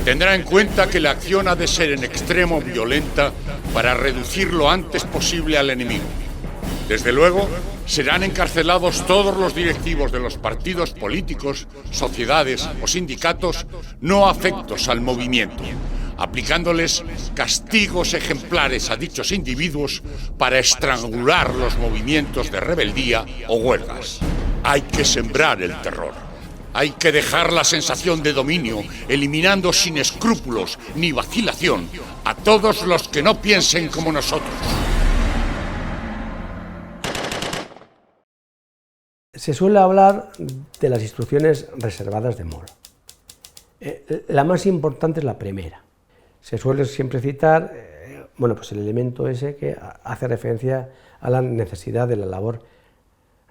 tendrá en cuenta que la acción ha de ser en extremo violenta para reducir lo antes posible al enemigo. Desde luego, serán encarcelados todos los directivos de los partidos políticos, sociedades o sindicatos no afectos al movimiento, aplicándoles castigos ejemplares a dichos individuos para estrangular los movimientos de rebeldía o huelgas. Hay que sembrar el terror. Hay que dejar la sensación de dominio, eliminando sin escrúpulos ni vacilación a todos los que no piensen como nosotros. Se suele hablar de las instrucciones reservadas de Mola. La más importante es la primera. Se suele siempre citar pues el elemento ese que hace referencia a la necesidad de la labor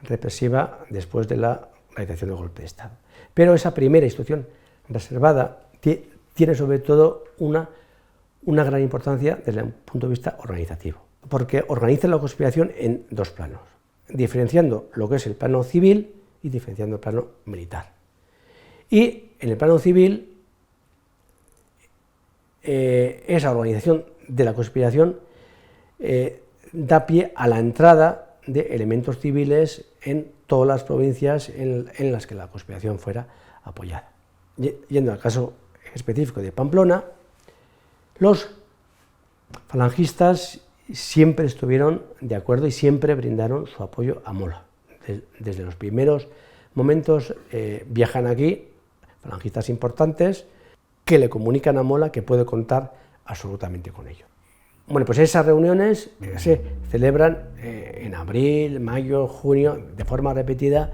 represiva después de la realización del golpe de Estado. Pero esa primera instrucción reservada tiene sobre todo una gran importancia desde un punto de vista organizativo, porque organiza la conspiración en dos planos, diferenciando lo que es el plano civil y diferenciando el plano militar. Y en el plano civil, esa organización de la conspiración da pie a la entrada de elementos civiles en todas las provincias en las que la conspiración fuera apoyada. Yendo al caso específico de Pamplona, los falangistas siempre estuvieron de acuerdo y siempre brindaron su apoyo a Mola. Desde los primeros momentos viajan aquí falangistas importantes que le comunican a Mola que puede contar absolutamente con ello. Bueno, pues esas reuniones se celebran en abril, mayo, junio, de forma repetida,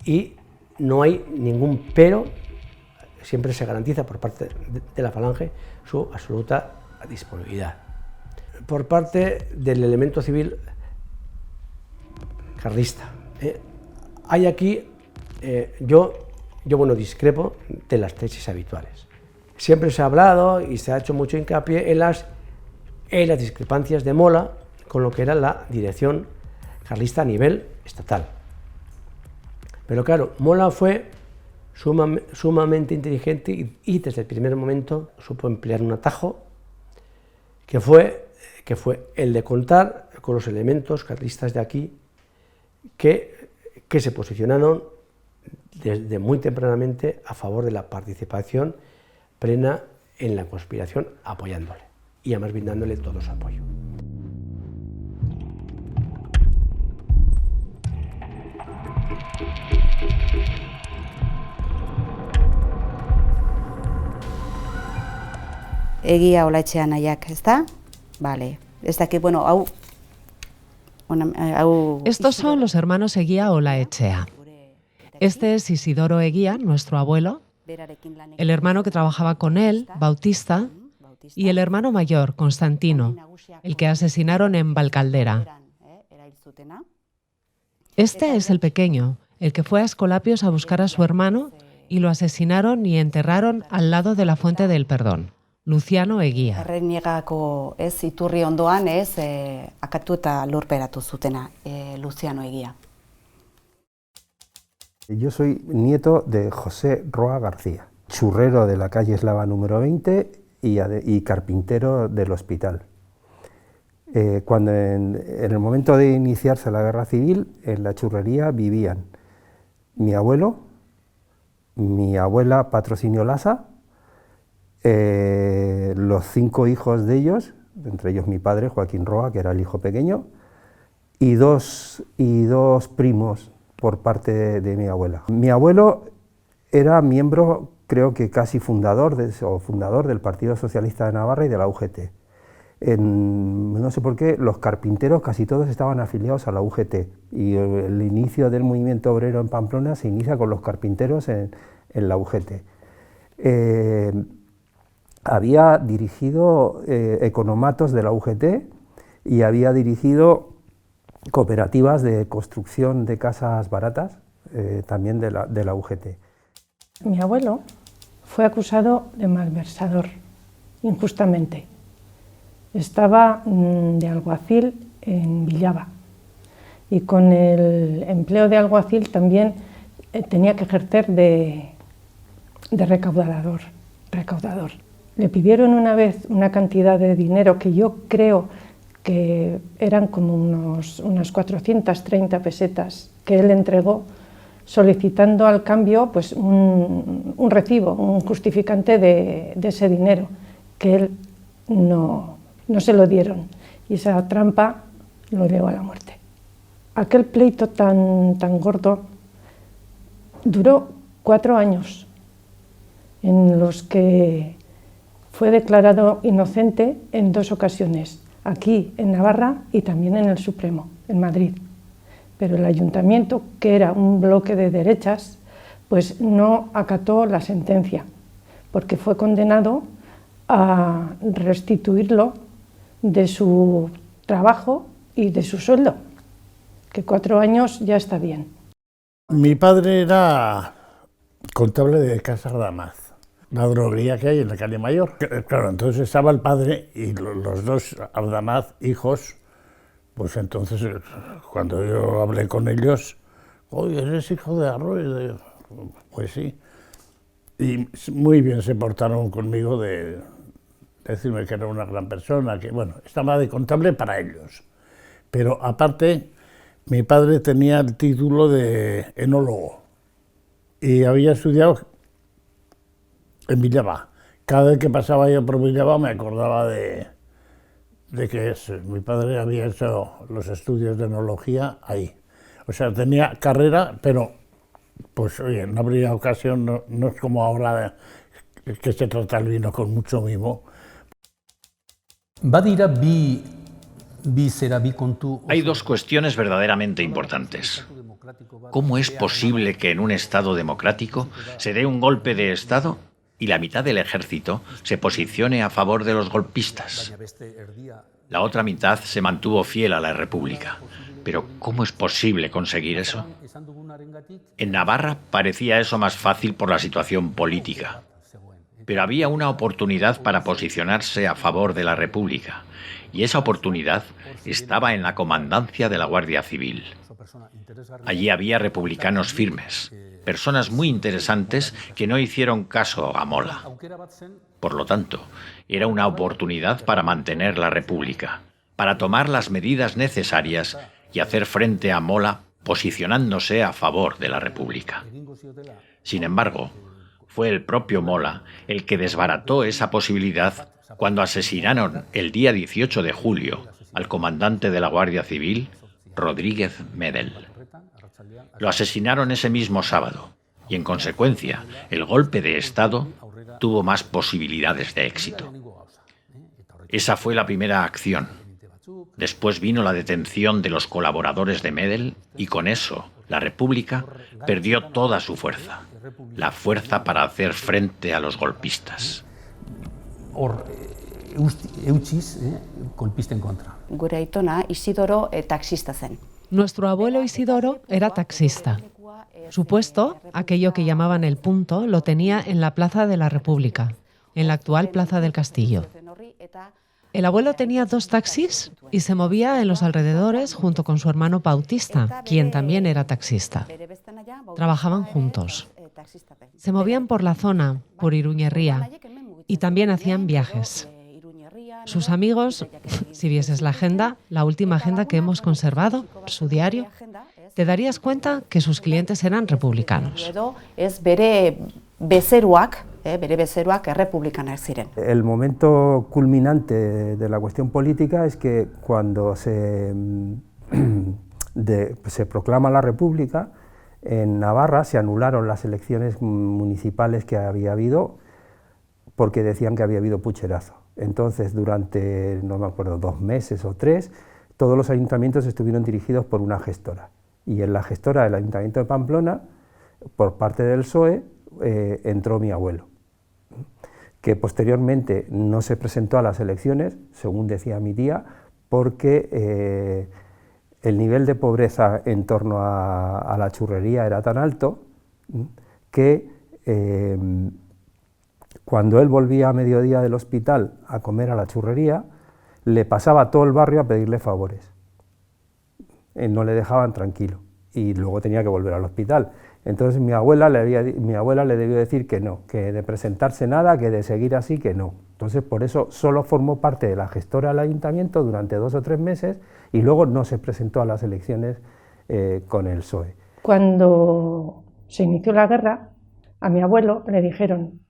y no hay ningún pero, siempre se garantiza por parte de la Falange su absoluta disponibilidad. Por parte del elemento civil carlista, hay aquí, yo discrepo de las tesis habituales. Siempre se ha hablado y se ha hecho mucho hincapié en las discrepancias de Mola con lo que era la dirección carlista a nivel estatal. Pero claro, Mola fue sumamente inteligente y desde el primer momento supo emplear un atajo que fue el de contar con los elementos carlistas de aquí que se posicionaron desde muy tempranamente a favor de la participación plena en la conspiración, apoyándole y además brindándole todo su apoyo. Egia Olaetxea nahiak, ¿está? Vale. Está que, bueno, Estos son los hermanos Eguía Olaetxea. Este es Isidoro Eguía, nuestro abuelo, el hermano que trabajaba con él, Bautista, y el hermano mayor, Constantino, el que asesinaron en Valcaldera. Este es el pequeño, el que fue a Escolapios a buscar a su hermano y lo asesinaron y enterraron al lado de la Fuente del Perdón, Luciano Eguía. Erreniegako iturri ondoan akatu eta lurperatu zutena, Luciano Eguía. Yo soy nieto de José Roa García, churrero de la calle Eslava número 20 y carpintero del hospital. Cuando en el momento de iniciarse la guerra civil, en la churrería vivían mi abuelo, mi abuela Patrocinio Lasa, los 5 hijos de ellos, entre ellos mi padre, Joaquín Roa, que era el hijo pequeño, y dos primos por parte de mi abuela. Mi abuelo era miembro, creo que casi fundador del Partido Socialista de Navarra y de la UGT. No sé por qué, los carpinteros casi todos estaban afiliados a la UGT y el inicio del movimiento obrero en Pamplona se inicia con los carpinteros en la UGT. Había dirigido economatos de la UGT y había dirigido cooperativas de construcción de casas baratas, también de la UGT. Mi abuelo fue acusado de malversador, injustamente. Estaba de alguacil en Villava y con el empleo de alguacil también tenía que ejercer de recaudador. Le pidieron una vez una cantidad de dinero que yo creo que eran como unas 430 pesetas que él entregó, solicitando al cambio pues, un recibo, un justificante de ese dinero, que él no se lo dieron, y esa trampa lo llevó a la muerte. Aquel pleito tan gordo duró 4 años, en los que fue declarado inocente en 2 ocasiones, aquí en Navarra y también en el Supremo, en Madrid. Pero el ayuntamiento, que era un bloque de derechas, pues no acató la sentencia, porque fue condenado a restituirlo de su trabajo y de su sueldo, que 4 años ya está bien. Mi padre era contable de Casa Ardamaz, la droguería que hay en la calle Mayor. Claro, entonces estaba el padre y los 2 Ardamaz hijos. Pues entonces, cuando yo hablé con ellos, oye, ¿eres hijo de Arroyo? Pues sí. Y muy bien se portaron conmigo de decirme que era una gran persona, que bueno, estaba de contable para ellos. Pero aparte, mi padre tenía el título de enólogo y había estudiado en Villava. Cada vez que pasaba yo por Villava me acordaba de que mi padre había hecho los estudios de enología ahí. O sea, tenía carrera, pero pues oye, no habría ocasión, no es como ahora que se trata el vino con mucho mimo. Hay 2 cuestiones verdaderamente importantes. ¿Cómo es posible que en un Estado democrático se dé un golpe de Estado y la mitad del ejército se posicione a favor de los golpistas? La otra mitad se mantuvo fiel a la República. Pero ¿cómo es posible conseguir eso? En Navarra parecía eso más fácil por la situación política. Pero había una oportunidad para posicionarse a favor de la República, y esa oportunidad estaba en la comandancia de la Guardia Civil. Allí había republicanos firmes, personas muy interesantes que no hicieron caso a Mola. Por lo tanto, era una oportunidad para mantener la República, para tomar las medidas necesarias y hacer frente a Mola posicionándose a favor de la República. Sin embargo, fue el propio Mola el que desbarató esa posibilidad cuando asesinaron el día 18 de julio al comandante de la Guardia Civil, Rodríguez Medel. Lo asesinaron ese mismo sábado y, en consecuencia, el golpe de Estado tuvo más posibilidades de éxito. Esa fue la primera acción. Después vino la detención de los colaboradores de Medel y con eso la República perdió toda su fuerza, la fuerza para hacer frente a los golpistas. Gure aitona Isidoro taxista zen. Nuestro abuelo Isidoro era taxista. Su puesto, aquello que llamaban el punto, lo tenía en la Plaza de la República, en la actual Plaza del Castillo. El abuelo tenía 2 taxis y se movía en los alrededores junto con su hermano Bautista, quien también era taxista. Trabajaban juntos. Se movían por la zona, por Iruñerría, y también hacían viajes. Sus amigos, si vieses la agenda, la última agenda que hemos conservado, su diario, te darías cuenta que sus clientes eran republicanos. Bere bezeruak errepublikanak ziren. El momento culminante de la cuestión política es que cuando se proclama la República, en Navarra se anularon las elecciones municipales que había habido porque decían que había habido pucherazo. Entonces, durante, no me acuerdo, 2 meses o 3, todos los ayuntamientos estuvieron dirigidos por una gestora. Y en la gestora del Ayuntamiento de Pamplona, por parte del PSOE, entró mi abuelo, que posteriormente no se presentó a las elecciones, según decía mi tía, porque el nivel de pobreza en torno a la churrería era tan alto que cuando él volvía a mediodía del hospital a comer a la churrería, le pasaba a todo el barrio a pedirle favores. No le dejaban tranquilo y luego tenía que volver al hospital. Entonces mi abuela le debió decir que no, que de presentarse nada, que de seguir así, que no. Entonces, por eso solo formó parte de la gestora del ayuntamiento durante 2 o 3 meses y luego no se presentó a las elecciones con el PSOE. Cuando se inició la guerra, a mi abuelo le dijeron: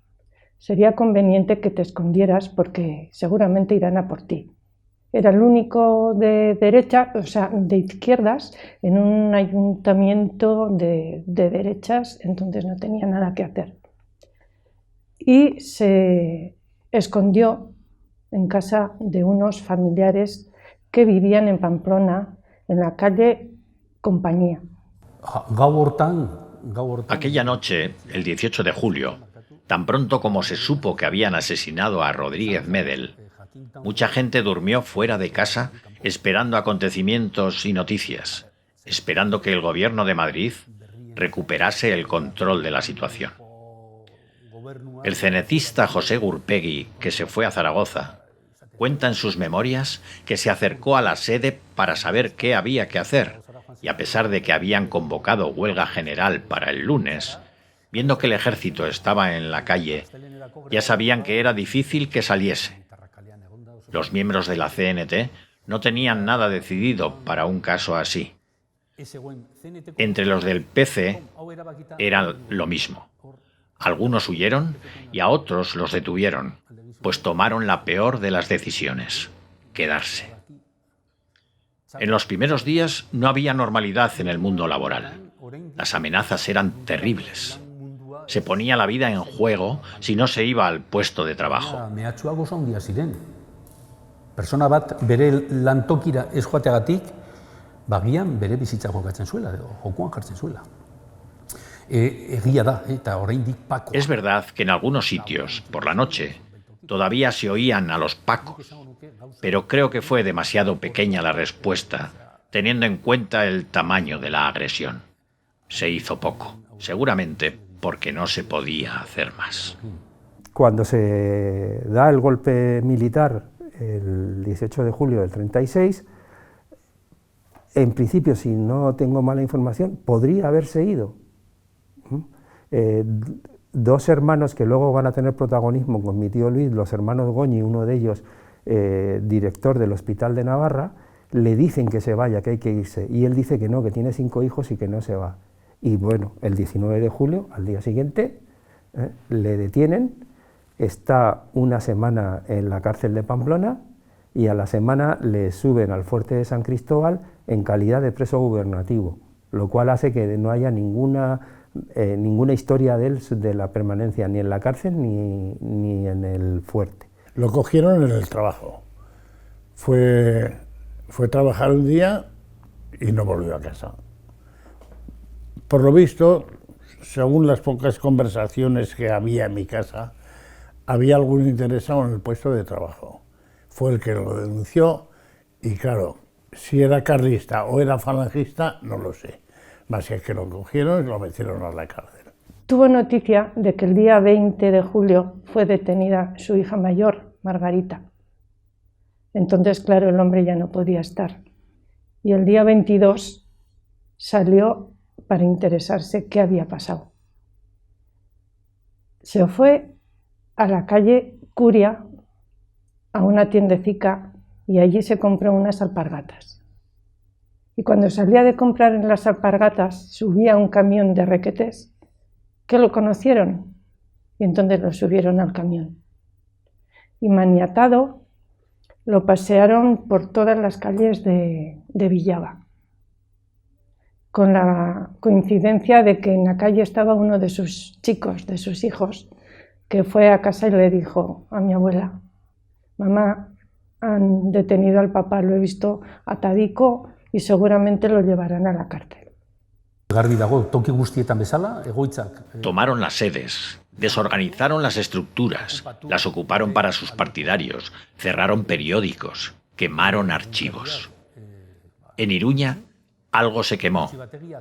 sería conveniente que te escondieras porque seguramente irán a por ti. Era el único de derecha, o sea, de izquierdas, en un ayuntamiento de derechas, entonces no tenía nada que hacer. Y se escondió en casa de unos familiares que vivían en Pamplona, en la calle Compañía. Aquella noche, el 18 de julio, tan pronto como se supo que habían asesinado a Rodríguez Medel, mucha gente durmió fuera de casa esperando acontecimientos y noticias, esperando que el gobierno de Madrid recuperase el control de la situación. El cenecista José Gurpegui, que se fue a Zaragoza, cuenta en sus memorias que se acercó a la sede para saber qué había que hacer, y a pesar de que habían convocado huelga general para el lunes, viendo que el ejército estaba en la calle, ya sabían que era difícil que saliese. Los miembros de la CNT no tenían nada decidido para un caso así. Entre los del PC era lo mismo. Algunos huyeron y a otros los detuvieron, pues tomaron la peor de las decisiones: quedarse. En los primeros días no había normalidad en el mundo laboral. Las amenazas eran terribles. Se ponía la vida en juego si no se iba al puesto de trabajo. Mehatxuak oso handia ziren. Pertsona bat bere lantokira ez joateagatik, bagian bere bizitza jokatzen zuela, jokoan jartzen zuela. Egia da, eta oraindik pakoak. Es verdad que en algunos sitios, por la noche, todavía se oían a los pacos, pero creo que fue demasiado pequeña la respuesta, teniendo en cuenta el tamaño de la agresión. Se hizo poco, seguramente porque no se podía hacer más. Cuando se da el golpe militar el 18 de julio del 36, en principio, si no tengo mala información, podría haberse ido. Dos hermanos que luego van a tener protagonismo con mi tío Luis, los hermanos Goñi, uno de ellos director del Hospital de Navarra, le dicen que se vaya, que hay que irse, y él dice que no, que tiene 5 hijos y que no se va. Y bueno, el 19 de julio, al día siguiente, le detienen, está una semana en la cárcel de Pamplona y a la semana le suben al fuerte de San Cristóbal en calidad de preso gubernativo, lo cual hace que no haya ninguna historia de él, de la permanencia ni en la cárcel ni en el fuerte. Lo cogieron en el trabajo. Fue a trabajar un día y no volvió a casa. Por lo visto, según las pocas conversaciones que había en mi casa, había algún interesado en el puesto de trabajo. Fue el que lo denunció y claro, si era carlista o era falangista, no lo sé. Más que lo cogieron y lo metieron a la cárcel. Tuvo noticia de que el día 20 de julio fue detenida su hija mayor, Margarita. Entonces, claro, el hombre ya no podía estar. Y el día 22 salió para interesarse qué había pasado. Se fue a la calle Curia, a una tiendecica, y allí se compró unas alpargatas. Y cuando salía de comprar las alpargatas, subía un camión de requetés que lo conocieron, y entonces lo subieron al camión. Y maniatado, lo pasearon por todas las calles de Villava, con la coincidencia de que en la calle estaba uno de sus chicos, de sus hijos, que fue a casa y le dijo a mi abuela: mamá, han detenido al papá, lo he visto atadico y seguramente lo llevarán a la cárcel. Tomaron las sedes, desorganizaron las estructuras, las ocuparon para sus partidarios, cerraron periódicos, quemaron archivos. En Iruña algo se quemó,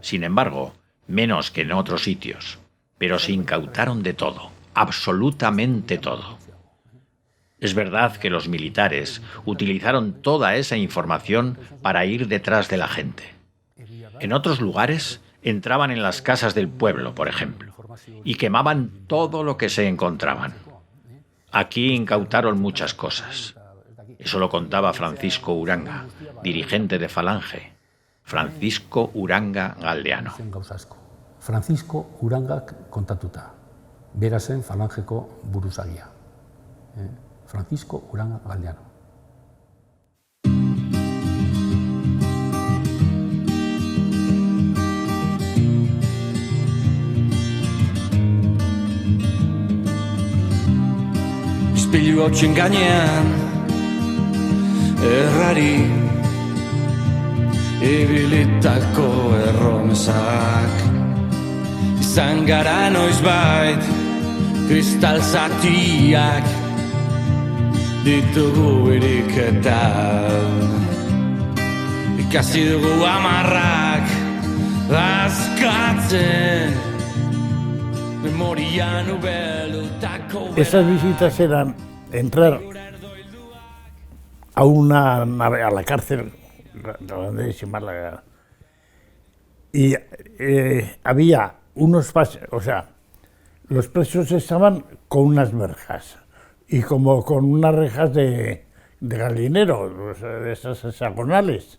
sin embargo, menos que en otros sitios, pero se incautaron de todo, absolutamente todo. Es verdad que los militares utilizaron toda esa información para ir detrás de la gente. En otros lugares entraban en las casas del pueblo, por ejemplo, y quemaban todo lo que se encontraban. Aquí incautaron muchas cosas. Eso lo contaba Francisco Uranga, dirigente de Falange. Francisco Uranga Galdeano. Francisco Urangak kontatuta. Bera zen Falangeko buruzagia. Francisco Uranga Galdeano. Ispilu hotxen gainean errari ibilitako erromesak izan gara noizbait kristal zatiak ditugu iriketan ikasi dugu amarrak azkatzen memorian ubelutako. Esas visitas eran entrar a una nave, a la cárcel de Málaga, y había unos pasos, o sea, los presos estaban con unas verjas y como con unas rejas de gallinero, o sea, de esas hexagonales,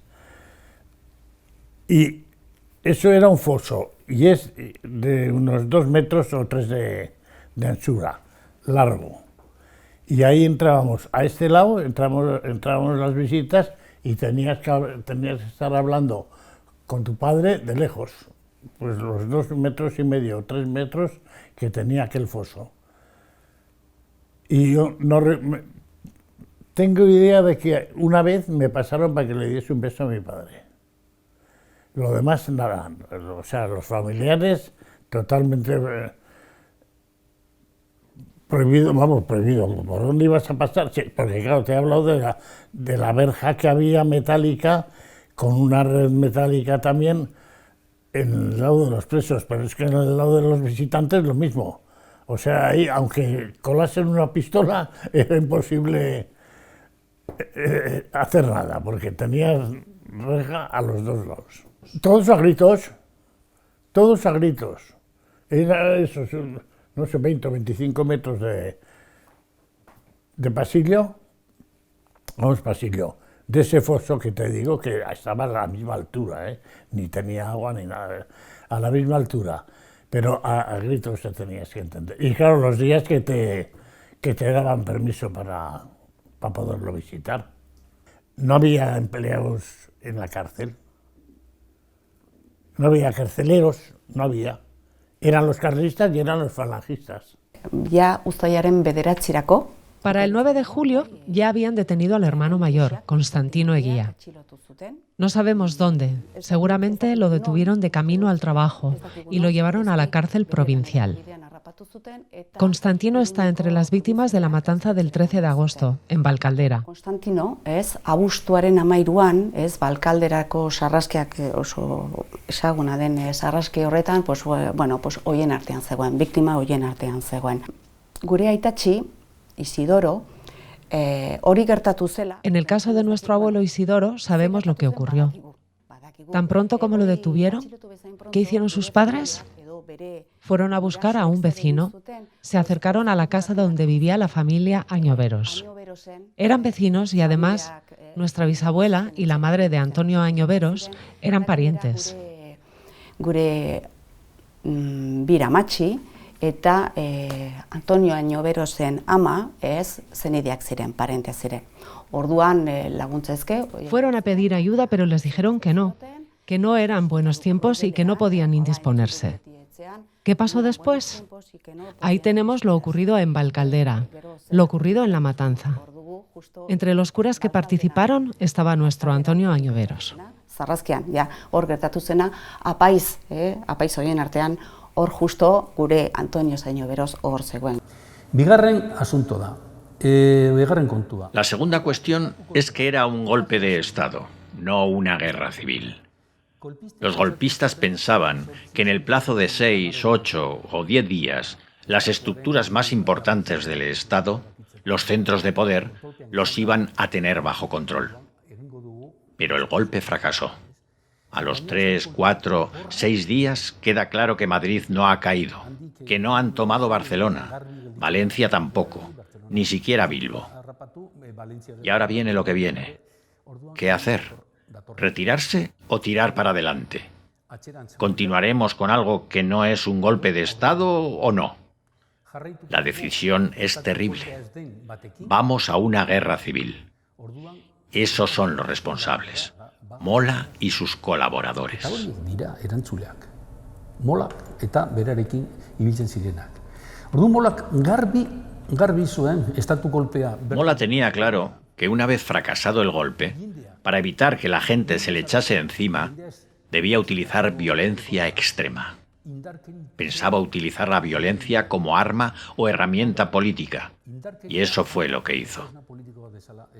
y eso era un foso y es de unos 2 metros o 3 de anchura, largo. Y ahí entrábamos, a este lado entrábamos las visitas y tenías que estar hablando con tu padre de lejos, pues los 2,5 metros o 3 metros que tenía aquel foso. Y yo tengo idea de que una vez me pasaron para que le diese un beso a mi padre. Lo demás, nada, o sea, los familiares totalmente prohibido, vamos, prohibido. ¿Por dónde ibas a pasar? Sí, porque claro, te he hablado de la verja que había metálica, con una red metálica también en el lado de los presos, pero es que en el lado de los visitantes lo mismo. O sea, ahí, aunque colasen una pistola, era imposible hacer nada, porque tenías reja a los 2 lados. Todos a gritos, todos a gritos. Era eso, no sé, 20 o 25 metros de pasillo, vamos, pasillo, de ese foso que te digo que estaba a la misma altura, ni tenía agua ni nada, a la misma altura, pero a gritos te tenías que entender. Y claro, los días que te daban permiso para poderlo visitar. No había empleados en la cárcel. No había carceleros, no había. Eran los carlistas y eran los falangistas. Ya uztailaren 9 Para el 9 de julio ya habían detenido al hermano mayor, Constantino Eguía. No sabemos dónde, seguramente lo detuvieron de camino al trabajo y lo llevaron a la cárcel provincial. Constantino está entre las víctimas de la matanza del 13 de agosto, en Balcaldera. Constantino, abuztuaren 13an, Balkalderako sarraskiak oso ezaguna den sarraski horretan, pues hoien artean zegoen, biktima hoien artean zegoen. Gure aitatxi, Isidoro, hori gertatu zela. En el caso de nuestro abuelo Isidoro sabemos lo que ocurrió. Tan pronto como lo detuvieron, ¿qué hicieron sus padres? Fueron a buscar a un vecino. Se acercaron a la casa donde vivía la familia Añoveros. Eran vecinos y además nuestra bisabuela y la madre de Antonio Añoveros eran parientes. Gure biramatxi eta Antonio Añoverosen ama zenideak ziren, parente ziren. Orduan laguntzezke. Fueron a pedir ayuda, pero les dijeron que no eran buenos tiempos y que no podían indisponerse. ¿Qué pasó después? Ahí tenemos lo ocurrido en Balcaldera, lo ocurrido en la matanza. Entre los curas que participaron estaba nuestro Antonio Añoveros. Zarrazkian, hor gertatu zena, apaiz horien artean, hor justo gure Antonio Añoveros hor zegoen. Bigarren asunto da, bigarren kontua. La segunda cuestión es que era un golpe de Estado, no una guerra civil. Los golpistas pensaban que en el plazo de 6, 8 o 10 días, las estructuras más importantes del Estado, los centros de poder, los iban a tener bajo control. Pero el golpe fracasó. A los 3, 4, 6 días queda claro que Madrid no ha caído, que no han tomado Barcelona, Valencia tampoco, ni siquiera Bilbo. Y ahora viene lo que viene. ¿Qué hacer? ¿Retirarse o tirar para adelante? ¿Continuaremos con algo que no es un golpe de Estado o no? La decisión es terrible. Vamos a una guerra civil. Esos son los responsables. Mola y sus colaboradores. Dira erantzuleak. Molak eta berarekin ibiltzen zirenak. Orduan Molak garbi zuen estatu kolpea. Mola tenía claro que una vez fracasado el golpe, para evitar que la gente se le echase encima, debía utilizar violencia extrema. Pensaba utilizar la violencia como arma o herramienta política, y eso fue lo que hizo.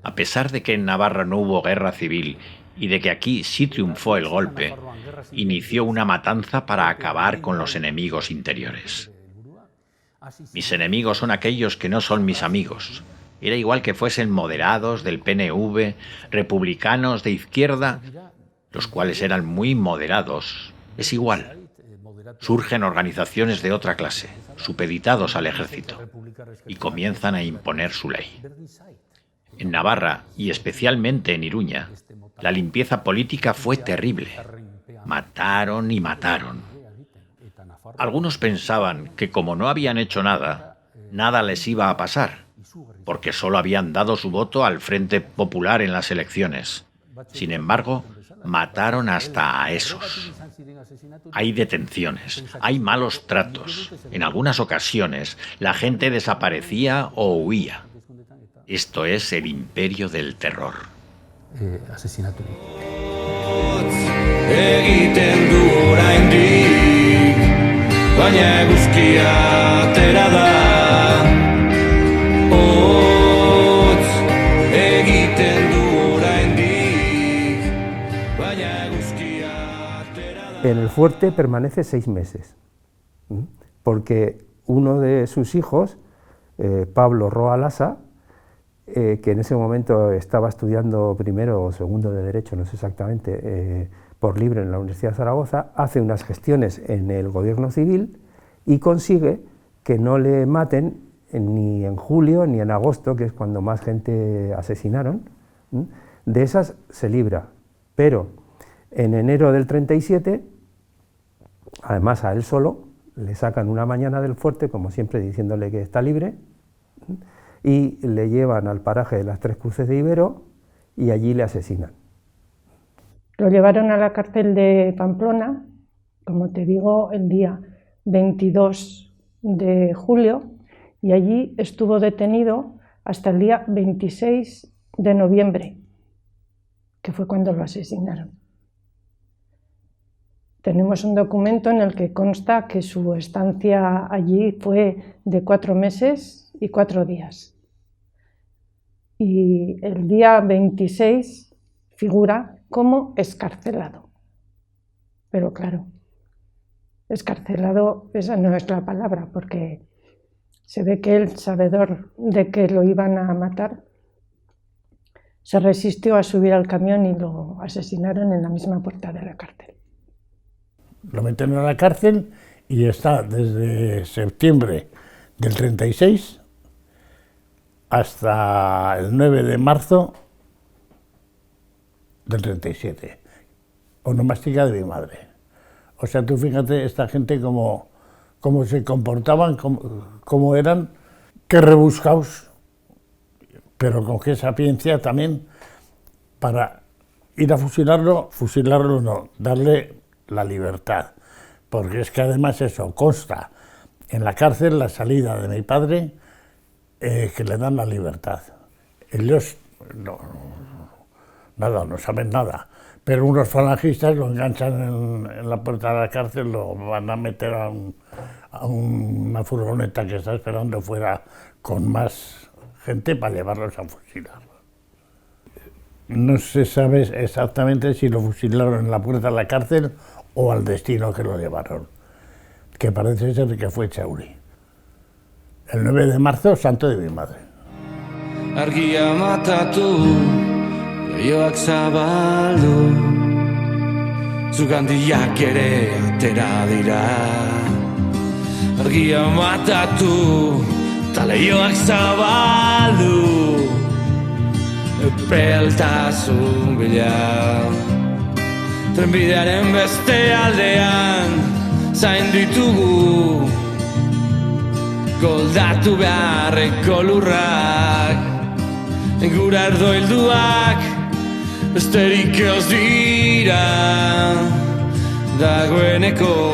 A pesar de que en Navarra no hubo guerra civil y de que aquí sí triunfó el golpe, inició una matanza para acabar con los enemigos interiores. Mis enemigos son aquellos que no son mis amigos. Era igual que fuesen moderados del PNV, republicanos de izquierda, los cuales eran muy moderados. Es igual. Surgen organizaciones de otra clase, supeditados al ejército, y comienzan a imponer su ley. En Navarra, y especialmente en Iruña, la limpieza política fue terrible. Mataron y mataron. Algunos pensaban que como no habían hecho nada, nada les iba a pasar, porque solo habían dado su voto al Frente Popular en las elecciones. Sin embargo, mataron hasta a esos. Hay detenciones, hay malos tratos. En algunas ocasiones, la gente desaparecía o huía. Esto es el imperio del terror. Asesinatu. Egiten du oraindik, baina eguzkia atera da. Hotz, egiten du oraindik, baina eguzkia atera da. En el fuerte permanece 6 meses, porque uno de sus hijos, Pablo Roa Lasa, que en ese momento estaba estudiando primero o segundo de Derecho, no sé exactamente, por libre en la Universidad de Zaragoza, hace unas gestiones en el gobierno civil y consigue que no le maten ni en julio ni en agosto, que es cuando más gente asesinaron. De esas se libra, pero en enero del 37, además a él solo, le sacan una mañana del fuerte, como siempre diciéndole que está libre, y le llevan al paraje de las Tres Cruces de Ibero y allí le asesinan. Lo llevaron a la cárcel de Pamplona, como te digo, el día 22 de julio, y allí estuvo detenido hasta el día 26 de noviembre, que fue cuando lo asesinaron. Tenemos un documento en el que consta que su estancia allí fue de 4 meses y 4 días. Y el día 26 figura como excarcelado. Pero claro, excarcelado, esa no es la palabra, porque se ve que él, sabedor de que lo iban a matar, se resistió a subir al camión y lo asesinaron en la misma puerta de la cárcel. Lo meten a la cárcel y está desde septiembre del 36 hasta el 9 de marzo del 37, onomástica de mi madre. O sea, tú fíjate esta gente cómo se comportaban, cómo eran, qué rebuscados, pero con qué sapiencia también para ir a fusilarlo no, darle la libertad. Porque es que además eso consta en la cárcel, la salida de mi padre, que le dan la libertad. Ellos no saben nada, pero unos falangistas lo enganchan en la puerta de la cárcel, lo van a meter a una furgoneta que está esperando fuera con más gente para llevarlos a fusilar. No se sabe exactamente si lo fusilaron en la puerta de la cárcel o al destino que lo llevaron, que parece ser que fue Chauri. El 9 de marzo, santo de mi madre. Argia matatu, leioak zabaldu, zugandiak ere atera dira. Argia matatu, eta leioak zabaldu epeltasun bila. Trenbidearen beste aldean zain ditugu goldatu beharreko lurrak, gura erdoilduak besterik ez dira. Dagoeneko.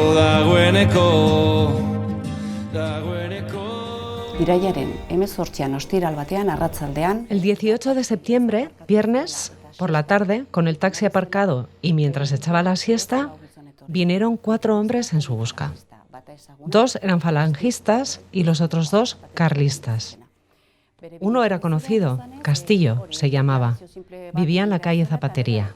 Irailaren 18 ostiral batean arratsaldean. El 18 de septiembre, viernes, por la tarde, con el taxi aparcado y mientras echaba la siesta, vinieron 4 hombres en su busca. 2 eran falangistas y los otros 2 carlistas. Uno era conocido, Castillo se llamaba, vivía en la calle Zapatería.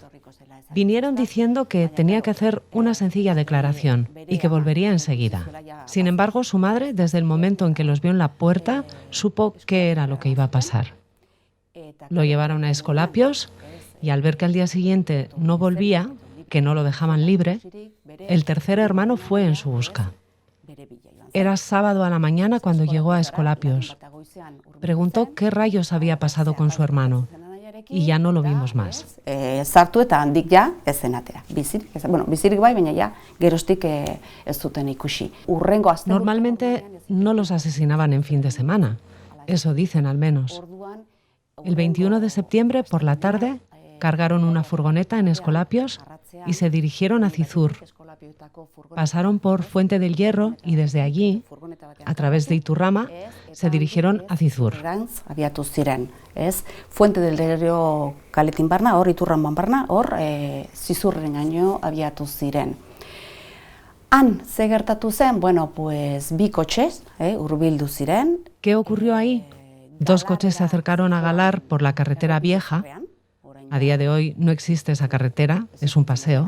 Vinieron diciendo que tenía que hacer una sencilla declaración y que volvería enseguida. Sin embargo, su madre, desde el momento en que los vio en la puerta, supo qué era lo que iba a pasar. Lo llevaron a Escolapios y al ver que al día siguiente no volvía, que no lo dejaban libre, el tercer hermano fue en su busca. Era sábado a la mañana cuando llegó a Escolapios. Preguntó qué rayos había pasado con su hermano. Y ya no lo vimos más. Sartu eta handik ja ez zen atera. Bizirik bai, baina ja geroztik ez zuten ikusi. Normalmente no los asesinaban en fin de semana. Eso dicen al menos. El 21 de septiembre, por la tarde, cargaron una furgoneta en Escolapios y se dirigieron a Cizur. Pasaron por Fuente del Hierro y desde allí, a través de Iturrama, se dirigieron a Cizur. Abiatu ziren, ez? Fuente del Hierro kaletin barna, hor Iturraman barna, hor Zizurreraino abiatu ziren. Han ze gertatu zen, bueno, pues bi kotxez, hurbildu ziren. ¿Qué ocurrió ahí? 2 coches se acercaron a Galar por la carretera vieja. A día de hoy no existe esa carretera, es un paseo.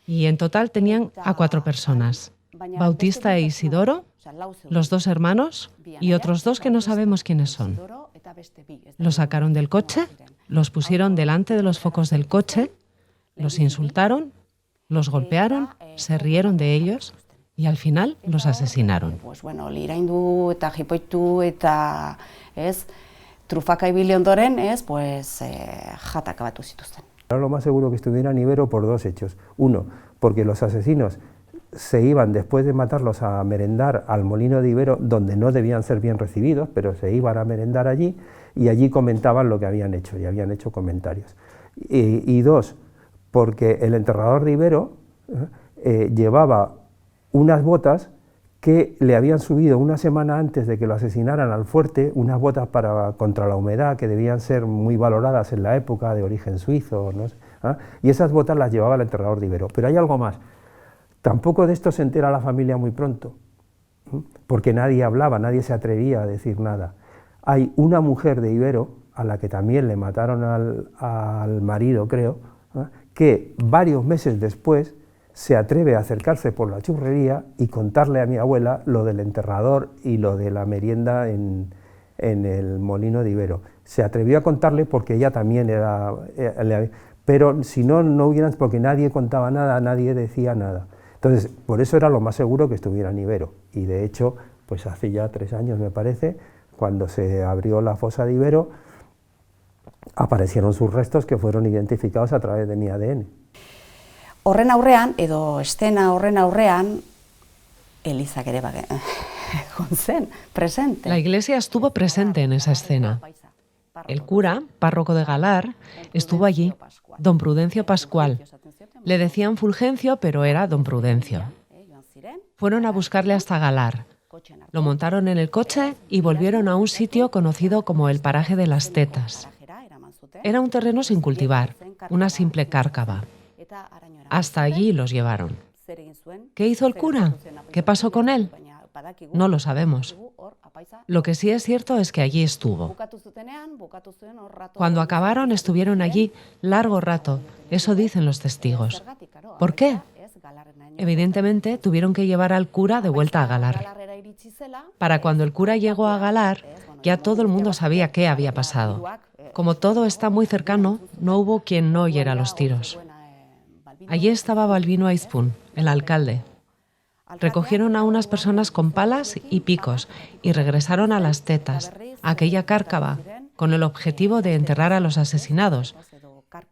Y en total tenían a 4 personas, Bautista e Isidoro, los 2 hermanos y otros 2 que no sabemos quiénes son. Los sacaron del coche, los pusieron delante de los focos del coche, los insultaron, los golpearon, se rieron de ellos y al final los asesinaron. Pues bueno, liraindu eta jipoitu eta trufaka ibili ondoren, pues jata akabatu zituzten. Era lo más seguro que estuviera en Ibero por 2 hechos. Uno, porque los asesinos se iban después de matarlos a merendar al molino de Ibero, donde no debían ser bien recibidos, pero se iban a merendar allí y allí comentaban lo que habían hecho y habían hecho comentarios. Y 2, porque el enterrador de Ibero llevaba unas botas que le habían subido una semana antes de que lo asesinaran al fuerte, unas botas contra la humedad que debían ser muy valoradas en la época, de origen suizo, no sé, y esas botas las llevaba el enterrador de Ibero. Pero hay algo más, tampoco de esto se entera la familia muy pronto, porque nadie hablaba, nadie se atrevía a decir nada. Hay una mujer de Ibero, a la que también le mataron al marido, creo, que varios meses después se atreve a acercarse por la churrería y contarle a mi abuela lo del enterrador y lo de la merienda en el molino de Ibero. Se atrevió a contarle porque ella también era... pero si no, no hubieran... porque nadie contaba nada, nadie decía nada. Entonces, por eso era lo más seguro que estuviera en Ibero. Y de hecho, pues hace ya 3 años, me parece, cuando se abrió la fosa de Ibero, aparecieron sus restos que fueron identificados a través de mi ADN. Horren aurrean, edo estena horren aurrean, Elizak ere egon zen, presente. La iglesia estuvo presente en esa escena. El cura, párroco de Galar, estuvo allí, don Prudencio Pascual. Le decían Fulgencio, pero era don Prudencio. Fueron a buscarle hasta Galar. Lo montaron en el coche y volvieron a un sitio conocido como el paraje de las Tetas. Era un terreno sin cultivar, una simple cárcava. Hasta allí los llevaron. ¿Qué hizo el cura? ¿Qué pasó con él? No lo sabemos. Lo que sí es cierto es que allí estuvo. Cuando acabaron estuvieron allí largo rato, eso dicen los testigos. ¿Por qué? Evidentemente tuvieron que llevar al cura de vuelta a Galar. Para cuando el cura llegó a Galar, ya todo el mundo sabía qué había pasado. Como todo está muy cercano, no hubo quien no oyera los tiros. Allí estaba Balbino Aizpun, el alcalde. Recogieron a unas personas con palas y picos y regresaron a las tetas, a aquella cárcava, con el objetivo de enterrar a los asesinados.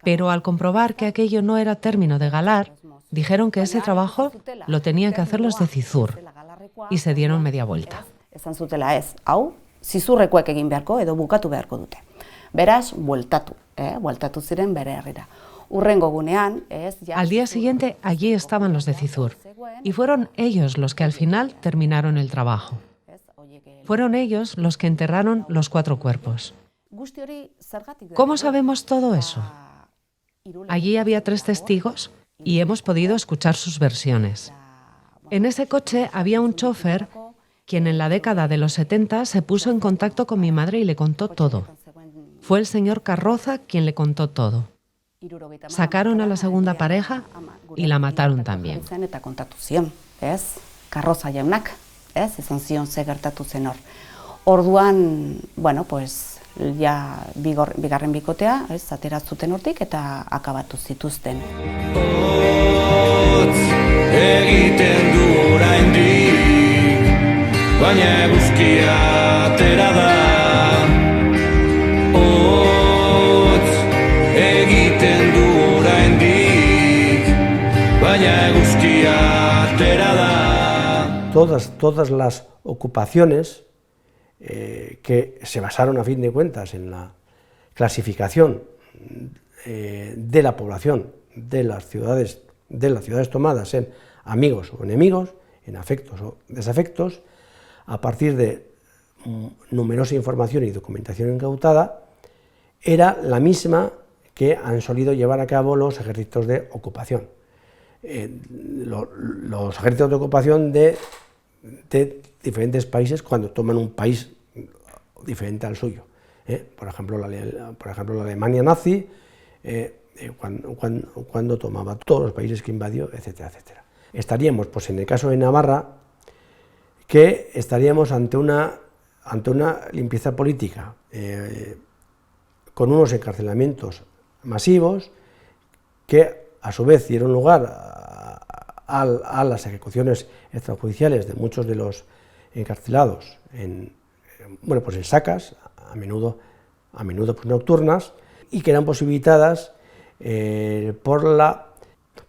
Pero al comprobar que aquello no era término de galar, dijeron que ese trabajo lo tenían que hacer los de Cizur y se dieron media vuelta. Esan zutela ez, hau, zizurrekoek egin beharko edo bukatu beharko dute. Beraz, bueltatu ziren bere herrira. Urrengo gunean, Al día siguiente, allí estaban los de Cizur, y fueron ellos los que al final terminaron el trabajo. Fueron ellos los que enterraron los 4 cuerpos. ¿Cómo sabemos todo eso? Allí había 3 testigos y hemos podido escuchar sus versiones. En ese coche había un chofer quien en la década de los 70 se puso en contacto con mi madre y le contó todo. Fue el señor Carroza quien le contó todo. Sacaron a la segunda pareja y la mataron también. Eta kontatu zion, ez? Carroza jaunak, ez? Esan zion ze gertatu zen hor. Orduan, bueno, pues ja bigarren bikotea, ez? Atera zuten hortik eta akabatu zituzten. Egiten du oraindik, baina eguzkia atera da. Egiten du oraindik, baina eguzkia atera da. Todas las ocupaciones que se basaron a fin de cuentas en la clasificación de la población de las ciudades tomadas en amigos o enemigos, en afectos o desafectos, a partir de numerosa información y documentación incautada, era la misma que han solido llevar a cabo los ejércitos de ocupación. Los ejércitos de ocupación de diferentes países cuando toman un país diferente al suyo. Por ejemplo, la Alemania nazi, cuando tomaba todos los países que invadió, etcétera, etcétera. Estaríamos, pues en el caso de Navarra, que estaríamos ante una limpieza política, con unos encarcelamientos masivos que a su vez dieron lugar a las ejecuciones extrajudiciales de muchos de los encarcelados en sacas, a menudo pues, nocturnas, y que eran posibilitadas por la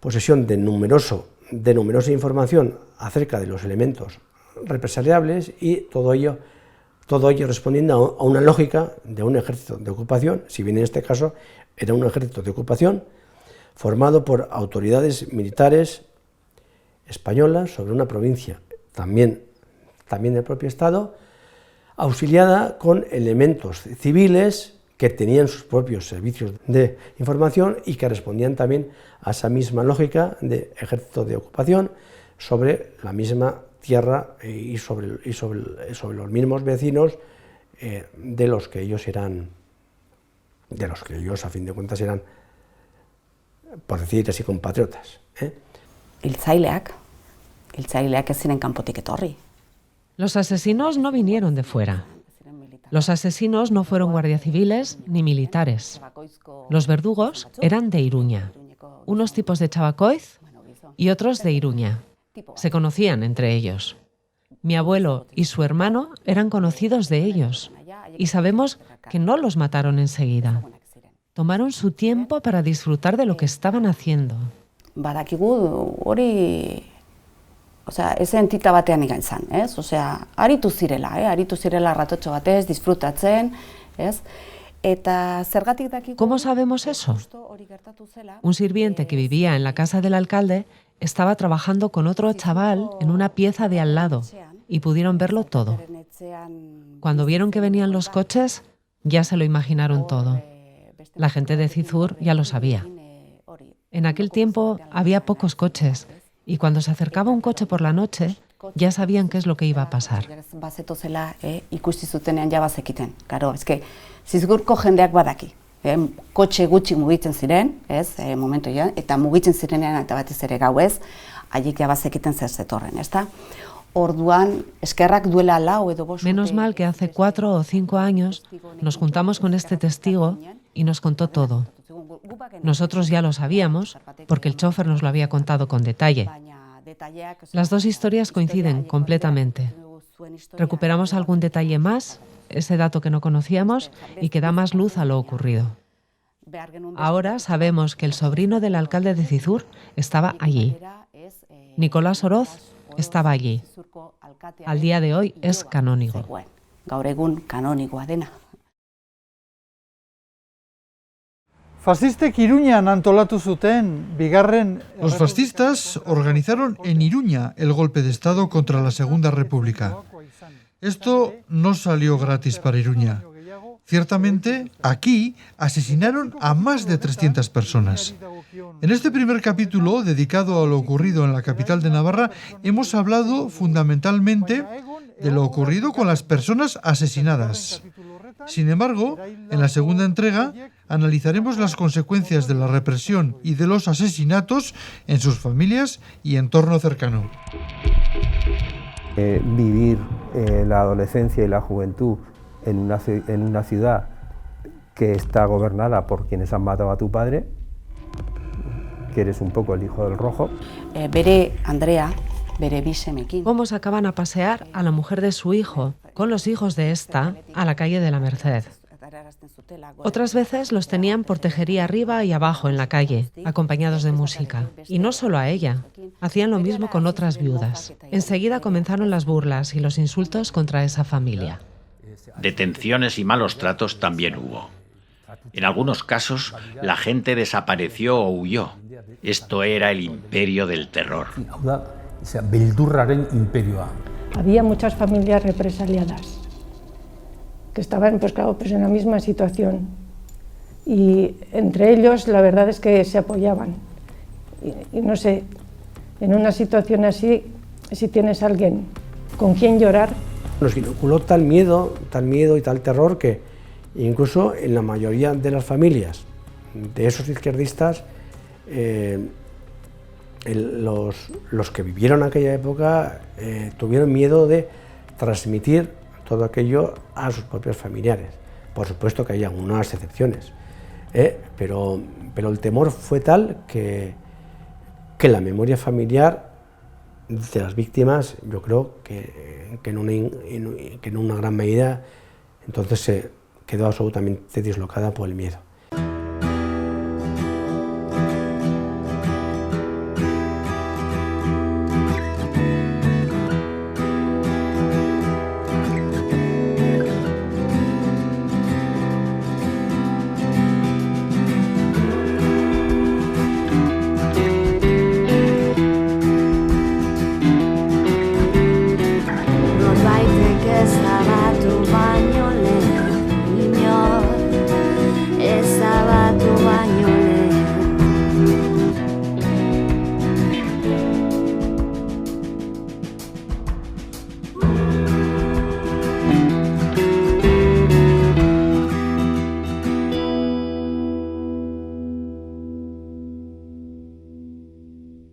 posesión de numerosa información acerca de los elementos represaliables, y todo ello respondiendo a una lógica de un ejército de ocupación, si bien en este caso era un ejército de ocupación formado por autoridades militares españolas sobre una provincia, también del propio Estado, auxiliada con elementos civiles que tenían sus propios servicios de información y que respondían también a esa misma lógica de ejército de ocupación sobre la misma tierra y sobre los mismos vecinos de los que ellos a fin de cuentas eran, por decir así, compatriotas. Hiltzaileak ez ziren kanpotik etorri. Los asesinos no vinieron de fuera. Los asesinos no fueron guardias civiles ni militares. Los verdugos eran de Iruña, unos tipos de Chabacoiz y otros de Iruña. Se conocían entre ellos. Mi abuelo y su hermano eran conocidos de ellos y sabemos que no los mataron enseguida. Tomaron su tiempo para disfrutar de lo que estaban haciendo. Badakigu hori, ez entita batean igan zan, ez? Aritu zirela ratotxo batez, disfrutatzen, ez? Eta zergatik dakigu... ¿Cómo sabemos eso? Un sirviente que vivía en la casa del alcalde estaba trabajando con otro chaval en una pieza de al lado y pudieron verlo todo. Cuando vieron que venían los coches, ya se lo imaginaron todo. La gente de Cizur ya lo sabía. En aquel tiempo había pocos coches y cuando se acercaba un coche por la noche, ya sabían qué es lo que iba a pasar. Ikusi zutenean ja bazekiten. Claro, Zizurko jendeak badaki. Kotxe gutxi mugitzen ziren, momentuan, eta mugitzen zirenean eta batez ere gauez, haiek ja bazekiten zer zetorren, ezta? Orduan, eskerrak duela 4 edo 5 urte. Menos mal que hace 4 o 5 años nos juntamos con este testigo y nos contó todo. Nosotros ya lo sabíamos porque el chofer nos lo había contado con detalle, Las dos historias coinciden completamente. Recuperamos algún detalle más, ese dato que no conocíamos y que da más luz a lo ocurrido. Ahora sabemos que el sobrino del alcalde de Cizur estaba allí. Nicolás Oroz estaba allí. Al día de hoy es canónigo. Gaur egun kanonikoa dena. Fascistek Iruñan antolatu zuten bigarren... Los fascistas organizaron en Iruña el golpe de Estado contra la Segunda República. Esto no salió gratis para Iruña. Ciertamente, aquí asesinaron a más de 300 personas. En este primer capítulo, dedicado a lo ocurrido en la capital de Navarra, hemos hablado fundamentalmente de lo ocurrido con las personas asesinadas. Sin embargo, en la segunda entrega analizaremos las consecuencias de la represión y de los asesinatos en sus familias y entorno cercano. Vivir la adolescencia y la juventud en una ciudad que está gobernada por quienes han matado a tu padre, que eres un poco el hijo del rojo. Bere Andrea, bere bi semekin. Cómo sacaban a pasear a la mujer de su hijo, con los hijos de esta, a la calle de la Merced. Otras veces los tenían por tejería arriba y abajo en la calle, acompañados de música. Y no solo a ella, hacían lo mismo con otras viudas. Enseguida comenzaron las burlas y los insultos contra esa familia. Detenciones y malos tratos también hubo. En algunos casos, la gente desapareció o huyó. Esto era el imperio del terror. Beldurraren imperioa. Había muchas familias represaliadas que estaban pues en la misma situación, y entre ellos la verdad es que se apoyaban. Y no sé, en una situación así, si tienes a alguien con quien llorar... Nos inoculó tal miedo y tal terror que incluso en la mayoría de las familias de esos izquierdistas, los que vivieron aquella época tuvieron miedo de transmitir todo aquello a sus propios familiares. Por supuesto que hay algunas excepciones, pero el temor fue tal que la memoria familiar de las víctimas, yo creo que en una gran medida entonces se quedó absolutamente dislocada por el miedo.